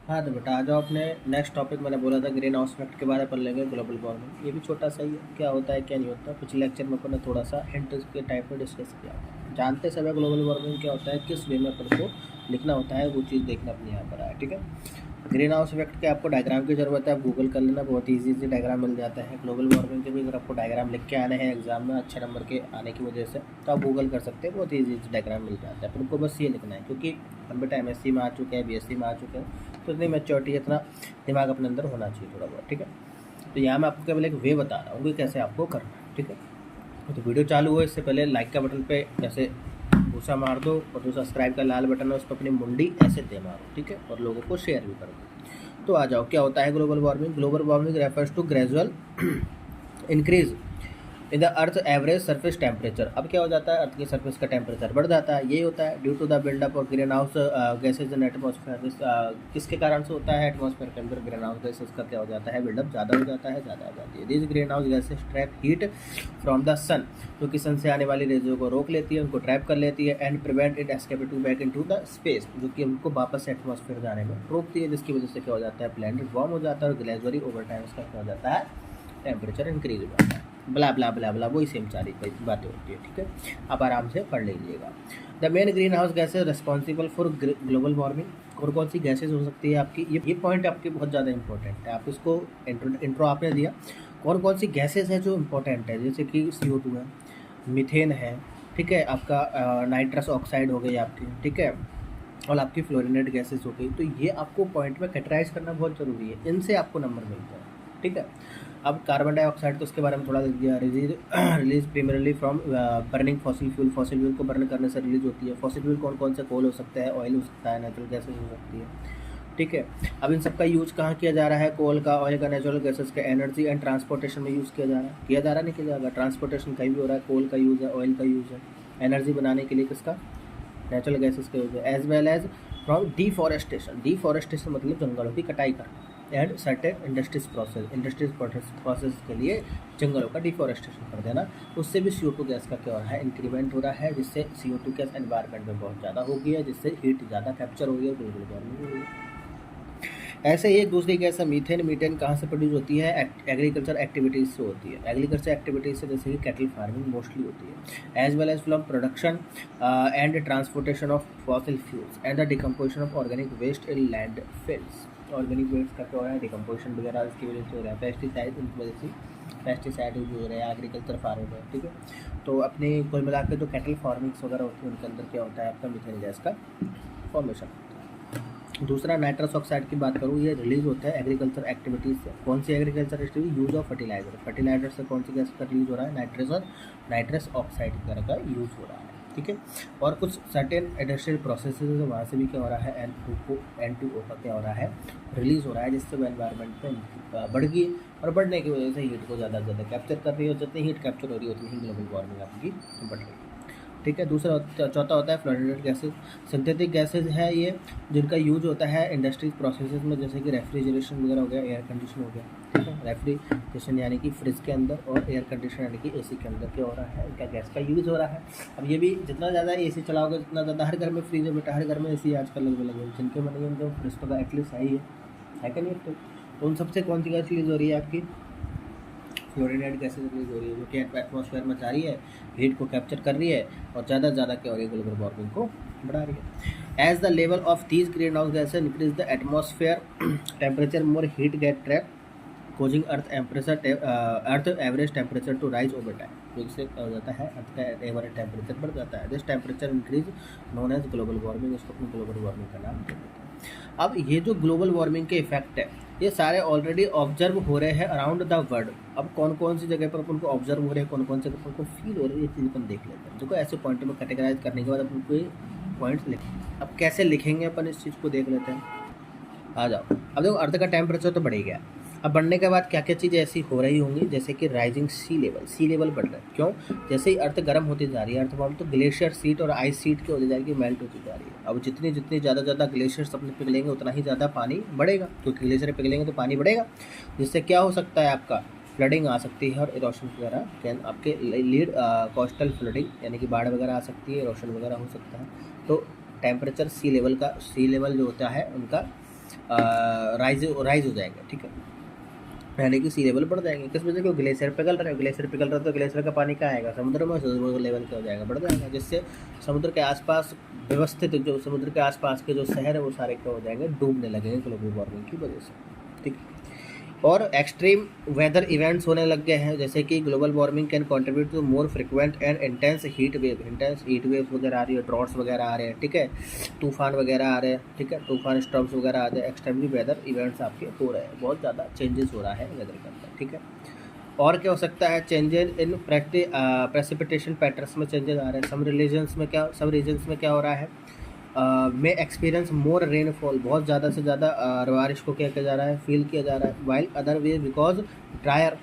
हाँ तो बेटा आ जाओ अपने नेक्स्ट टॉपिक। मैंने बोला था ग्रीन हाउस इफेक्ट के बारे में पढ़ लेंगे, ग्लोबल वार्मिंग। ये भी छोटा सा ही है, क्या होता है क्या नहीं होता। पिछले लेक्चर में अपन ने थोड़ा सा हिंट के टाइप में डिस्कस किया था। जानते सब ग्लोबल वार्मिंग क्या होता है, किस वे में अपन को लिखना होता है, वो चीज़ देखना अपने यहाँ पर आया। ठीक है, ग्रीन हाउस इफेक्ट के आपको डायग्राम की ज़रूरत है, आप गूगल कर लेना, बहुत ईजी डायग्राम मिल जाता है। ग्लोबल वार्मिंग के भी अगर आपको डायग्राम लिख के आने हैं एग्जाम में अच्छे नंबर के आने की वजह से, तो आप गूगल कर सकते हैं, बहुत ईजी डायग्राम मिल जाता है। पर उनको बस ये लिखना है, क्योंकि हम बेटा MSc में आ चुके हैं, BSc में आ चुके हैं, तो इतनी मैच्योरिटी, इतना दिमाग अपने अंदर होना चाहिए थोड़ा बहुत। ठीक है, तो यहाँ मैं आपको केवल एक वे बता रहा हूँ कि कैसे आपको करना है। ठीक है, तो वीडियो चालू हो इससे पहले लाइक का बटन पे ऐसे घूसा मार दो, और जो सब्सक्राइब का लाल बटन है उस पर अपनी मुंडी ऐसे दे मारो। ठीक है, और लोगों को शेयर भी कर दो। तो आ जाओ, क्या होता है global warming. Global warming refers to gradual increase in the earth average surface temperature. अब क्या हो जाता है, अर्थ के सरफेस का टेम्परेचर बढ़ जाता है। यही होता है due to the buildup of green house gases in atmosphere. किसके कारण से होता है, एटमॉस्फेयर के अंदर ग्रीन हाउस गैसेज का क्या हो जाता है, बिल्डअप ज़्यादा हो जाता है, ज़्यादा हो जाती है। This green house gases trap heat from the sun, जो कि सन से आने वाली रेजों को रोक लेती है, उनको ट्रैप कर लेती है, and prevent it escaping back into the space, जो कि उनको वापस एटमॉस्फेयर जाने में रोकती है, जिसकी वजह से क्या हो जाता है, प्लैनेट वार्म हो जाता है, और ग्लेजुअली ओवर टाइम उसका क्या हो जाता है, टेम्परेचर इंक्रीज हो जाता है। ब्ला ब्ला ब्ला ब्ला, वही सेम सारी बातें होती है। ठीक है, आप आराम से पढ़ लीजिएगा। The main green house gases responsible for global warming. और कौन सी गैसेज हो सकती है आपकी, ये पॉइंट आपकी बहुत ज़्यादा इंपॉर्टेंट है। आप इसको इंट्रो आपने दिया, कौन कौन सी गैसेज है जो इम्पोर्टेंट है, जैसे कि CO2 है, मीथेन है, ठीक है, आपका नाइट्रस ऑक्साइड हो गई आपकी, ठीक है, और आपकी फ्लोरिनेट गैसेज हो गई। तो ये आपको पॉइंट में कैटेगराइज करना बहुत ज़रूरी है, इनसे आपको नंबर मिलता है। ठीक है, अब कार्बन डाइऑक्साइड तो उसके बारे में थोड़ा देख दिया। Release primarily from burning fossil fuel. Fossil fuel को बर्न करने से रिलीज होती है। फॉसिल फ्यूल कौन कौन से, कोल हो सकता है, ऑयल हो सकता है, नेचुरल गैसेज हो सकती है। ठीक है, अब इन सब का यूज कहाँ किया जा रहा है, कोल का, ऑयल का, नेचुरल गैसेज का एनर्जी एंड ट्रांसपोर्टेशन में यूज़ किया जा रहा है। किया जा रहा नहीं किया जाएगा, ट्रांसपोर्टेशन कहीं भी हो रहा है, कोल का यूज़ है, ऑयल का यूज़ है, एनर्जी बनाने के लिए किसका, नेचुरल गैसेज का यूज़ है, as well as from deforestation. Deforestation मतलब जंगलों की कटाई करना, एंड सर्टेन इंडस्ट्रीज प्रोसेस के लिए जंगलों का डिफॉरेस्टेशन कर देना। उससे भी CO2 गैस का क्या हो रहा है, इंक्रीमेंट हो रहा है, जिससे CO2 गैस एनवायरनमेंट में बहुत ज़्यादा हो गई है, जिससे हीट ज़्यादा कैप्चर हो गई है, ग्लोबल वार्मिंग हो गई है। ऐसे ही एक दूसरी गैस है मीथेन। मीथेन कहाँ से प्रोड्यूस होती है, एग्रीकल्चर एक्टिविटीज़ से होती है। एग्रीकल्चर एक्टिविटीज़ से जैसे कि कैटल फार्मिंग मोस्टली होती है, as well as from production and transportation of fossil fuels and the decomposition of organic waste in landfills. Organic waste का क्या हो रहा है, डिकम्पोजिशन वगैरह इसकी वजह से हो रहा है, पेस्टिसाइड इनकी वजह से पेस्टिसाइड यूज हो रहा है एग्रीकल्चर फार्मिंग में। ठीक है, तो अपने कुल मिला के जो कैटल फार्मिंग्स वगैरह होती है उनके अंदर क्या होता है, आपका मीथेन गैस का फॉर्मेशन। दूसरा नाइट्रस ऑक्साइड की बात करूँ, ये रिलीज होता है एग्रीकल्चर एक्टिविटीज़ से। कौन सी agriculture activity, use of fertiliser. Fertiliser से कौन सी गैस का रिलीज हो रहा है, नाइट्रस ऑक्साइड वगैरह का यूज़ हो रहा है। ठीक है, और कुछ सर्टेन इंडस्ट्रियल प्रोसेसेस है, वहाँ से भी क्या हो रहा है, N2O का क्या हो रहा है, रिलीज हो रहा है, जिससे वो एनवायरनमेंट में बढ़ गई, और बढ़ने की वजह से हीट को ज़्यादा से ज़्यादा कैप्चर कर रही है, और जितनी हीट कैप्चर हो रही है उतनी ही ग्लोबल वार्मिंग आपकी बढ़ रही है। ठीक है, चौथा होता है फ्लोरिनेटेड गैसेज। सिंथेटिक गैसेज है ये, जिनका यूज होता है इंडस्ट्रीज प्रोसेसेस में, जैसे कि रेफ्रिजरेशन वगैरह हो गया, एयर कंडीशन हो गया। ठीक है, रेफ्रिजरेशन यानी कि फ्रिज के अंदर, और एयर कंडीशन यानी कि AC के अंदर क्या हो रहा है, इनका गैस का यूज़ हो रहा है। अब ये भी जितना ज़्यादा AC चलाओगे उतना ज़्यादा, हर घर में फ्रिज है बेटा, हर घर में AC आजकल लगे, जिनके मन में उनको फ्रिज तो एटलीस्ट है ही है कि नहीं। तो उन सबसे कौन सी गैस यूज़ हो रही है आपकी, फ्लोरिनेट गैसेज रिलीज हो रही है, जो कि एटमॉस्फेयर में जा रही है, हीट को कैप्चर कर रही है, और ज़्यादा से ज़्यादा क्या हो रही है, ग्लोबल वार्मिंग को बढ़ा रही है। As the level of these green house gases increase the atmosphere temperature, more heat get trap causing earth average temperature to rise over time. तो इससे क्या हो जाता है, अर्थ का एवरेज टेम्परेचर बढ़ जाता है। This temperature increase known as global warming, इसको अपने ग्लोबल वार्मिंग का नाम दे देते हैं। अब ये जो ग्लोबल वार्मिंग के इफेक्ट है, ये सारे ऑलरेडी ऑब्जर्व हो रहे हैं अराउंड द वर्ल्ड। अब कौन कौन सी जगह पर अपन को ऑब्जर्व हो रहे हैं, कौन कौन से अपन को फील हो रही है, ये चीज़ अपन देख लेते हैं। देखो, ऐसे पॉइंट में कैटेगराइज करने के बाद अपन को ये पॉइंट्स लिखें। अब कैसे लिखेंगे अपन, इस चीज़ को देख लेते हैं। आ जाओ, अब देखो, अर्थ का टेम्परेचर तो बढ़ ही गया। अब बढ़ने के बाद क्या क्या चीज़ें ऐसी हो रही होंगी, जैसे कि राइजिंग सी लेवल बढ़ रहा है। क्यों, जैसे ही अर्थ गर्म होती जा रही है, अर्थ वार्म, तो ग्लेशियर शीट और आइस शीट की होती जाएगी, मेल्ट होती जा रही है। अब जितनी जितनी ज़्यादा ग्लेशियर्स अपने पिघलेंगे उतना ही ज़्यादा पानी बढ़ेगा, क्योंकि ग्लेशियर पिघलेंगे तो पानी बढ़ेगा, जिससे क्या हो सकता है, आपका फ्लडिंग आ सकती है, और इरोशन वगैरह आपके लीड कोस्टल फ्लडिंग यानी कि बाढ़ वगैरह आ सकती है, इरोशन वगैरह हो सकता है। तो टेम्परेचर सी लेवल जो होता है उनका राइज हो जाएगा, ठीक है, यानी कि सी लेवल बढ़ जाएंगे। किस वजह से? ग्लेशियर पिघल रहे हैं, ग्लेशियर पिघल रहा है तो ग्लेशियर का पानी कहाँ आएगा? समुद्र में, समुद्र का लेवल क्या हो जाएगा? बढ़ जाएगा, जिससे समुद्र के आसपास व्यवस्थित जो समुद्र के आसपास के जो शहर है वो सारे क्या हो जाएंगे? डूबने लगेंगे ग्लोबल वार्मिंग की वजह से, ठीक है। और एक्सट्रीम वेदर इवेंट्स होने लग गए हैं, जैसे कि global warming can contribute to more frequent and intense heat wave वगैरह आ रही है, ड्रॉट्स वगैरह आ रहे हैं, ठीक है, तूफान वगैरह आ रहे हैं, ठीक है, तूफान स्टॉर्म्स वगैरह आ रहे हैं, एक्सट्रीमली वेदर इवेंट्स आपके हो रहे हैं, बहुत ज़्यादा चेंजेस हो रहा है वेदर के अंदर, ठीक है। और क्या हो सकता है? चेंजेस इन प्रेसिपिटेशन पैटर्न्स में चेंजेस आ रहे हैं। सब रीजन्स में क्या हो रहा है? में एक्सपीरियंस मोर रेनफॉल, बहुत ज़्यादा से ज़्यादा बारिश को क्या किया जा रहा है? फील किया जा रहा है। While other way because dryer,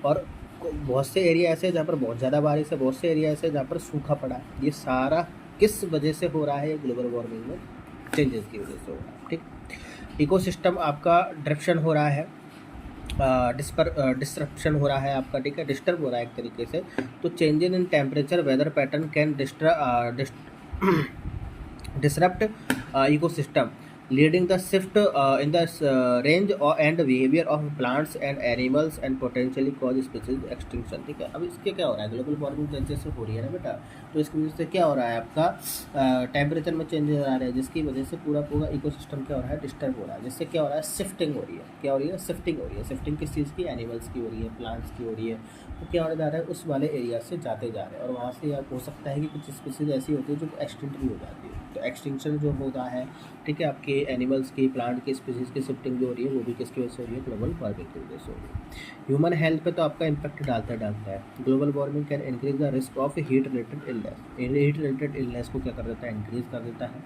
और बहुत से एरिया ऐसे हैं जहाँ पर बहुत ज़्यादा बारिश है, बहुत से एरिया ऐसे हैं जहाँ पर सूखा पड़ा है। ये सारा किस वजह से हो रहा है? ये ग्लोबल वार्मिंग में चेंजेस की वजह से हो रहा है, ठीक। इकोसिस्टम आपका डिस्ट्रप्शन हो रहा है, डिस्ट्रप्शन हो रहा है आपका, ठीक है, डिस्टर्ब हो रहा है एक तरीके से। तो changes in temperature weather pattern can disrupt ecosystem, leading the shift in the range and behavior of plants and animals and potentially cause species extinction, ठीक है। अब इसके क्या हो रहा है? ग्लोबल वार्मिंग जैसे हो रही है ना बेटा, तो इसकी वजह से क्या हो रहा है? आपका टेम्परेचर में चेंजेस आ रहे हैं, जिसकी वजह से पूरा इकोसिस्टम क्या हो रहा है? डिस्टर्ब हो रहा है, जिससे क्या हो रहा है? शिफ्टिंग हो रही है। क्या हो रही है? शिफ्टिंग हो रही है। शिफ्टिंग किस चीज़ की? एनिमल्स की हो रही है, प्लांट्स की हो रही है। तो क्या होने जा रहा है? उस वाले एरिया से जाते जा रहे हैं, और वहाँ से हो सकता है कि कुछ स्पीसीज ऐसी होती है जो एक्सटिंक्ट भी हो जाती है। तो एक्सटिंक्शन जो होता है, ठीक है, आपके एनिमल्स की, प्लांट की स्पीसीज की शिफ्टिंग जो हो रही है वो भी किसकी वजह से हो रही है? ग्लोबल वार्मिंग की वजह से हो रही है। ह्यूमन हेल्थ पे तो आपका इम्पैक्ट डालता है। Global warming can increase the risk of heat related illness. Heat related illness को क्या कर देता है? इंक्रीज कर देता है।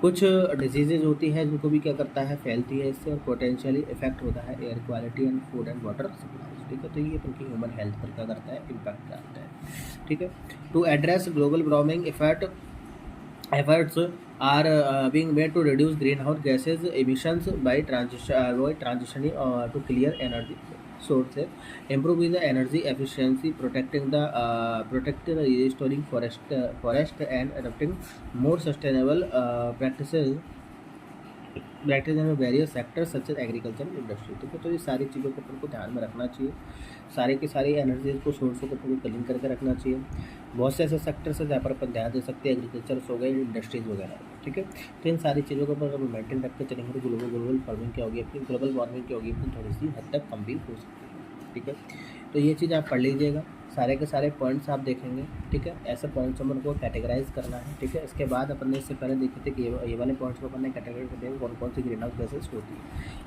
कुछ डिजीजेज होती है जिनको भी क्या करता है? फैलती है इससे, और पोटेंशियली इफेक्ट होता है air quality and food and water supply, ठीक है। तो ये उनकी ह्यूमन हेल्थ पर क्या करता है? इम्पैक्ट डालता है, ठीक है। To address global warming efforts are being made to reduce greenhouse gases emissions by transitioning to clear energy sources, improving the energy efficiency, protecting restoring forest and adopting more sustainable practices in various sectors such as agriculture and industry, ठीक है। तो ये सारी चीज़ों को अपन को ध्यान में रखना चाहिए, सारी की सारी एनर्जीज को, सोर्सों को अपन को क्लीन करके रखना चाहिए। बहुत से ऐसे सेक्टर्स हैं जहाँ पर अपन ध्यान दे सकते हैं, एग्रीकल्चर हो गए, इंडस्ट्रीज वगैरह, ठीक है। तो इन सारी चीज़ों को अपन मेंटेन रखते चलेंगे तो ग्लोबल वार्मिंग क्या होगी अपनी? ग्लोबल वार्मिंग क्या होगी अपनी? थोड़ी सी हद तक कम भी हो सकती है, ठीक है। तो ये चीज़ आप पढ़ लीजिएगा, सारे के सारे पॉइंट्स आप देखेंगे, ठीक है। ऐसे पॉइंट्स अपन को कैटेगराइज करना है, ठीक है। इसके बाद अपन ने इससे पहले देखे थे कि ये वाले पॉइंट्स को अपन ने कैटेगराइज करते हैं कौन कौन सी ग्रीन हाउस गैसेज होती है।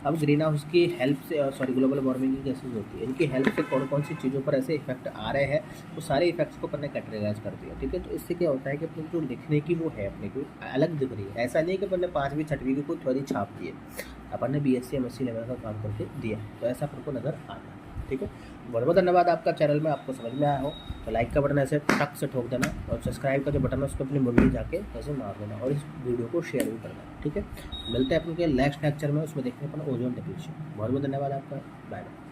अब ग्रीन हाउस की हेल्प से ग्लोबल वार्मिंग की गैसेज होती है, इनकी हेल्प से कौन कौन सी चीज़ों पर ऐसे इफेक्ट आ रहे हैं, वो सारे इफेक्ट्स को अपन ने कैटेगराइज कर दिया, ठीक है। तो इससे क्या होता है कि अपने जो लिखने की वो है अपने को अलग दिख रही है। ऐसा नहीं है कि अपन ने 5वीं 6वीं की कोई थ्योरी छाप दी है, अपन ने BSc MSc लेवल का काम करके दिया, तो ऐसा अपन को नज़र आता है, ठीक है। बहुत बहुत धन्यवाद आपका। चैनल में आपको समझ में आया हो तो लाइक का बटन ऐसे टक से ठोक देना, और सब्सक्राइब का जो बटन है उसको अपनी मुंडली जाके ऐसे मार देना, और इस वीडियो को शेयर भी करना, ठीक है। मिलते हैं अपन के नेक्स्ट लेक्चर में, उसमें देखते हैं अपन ओजोन डिप्लीशन। बहुत बहुत धन्यवाद आपका। Bye bye.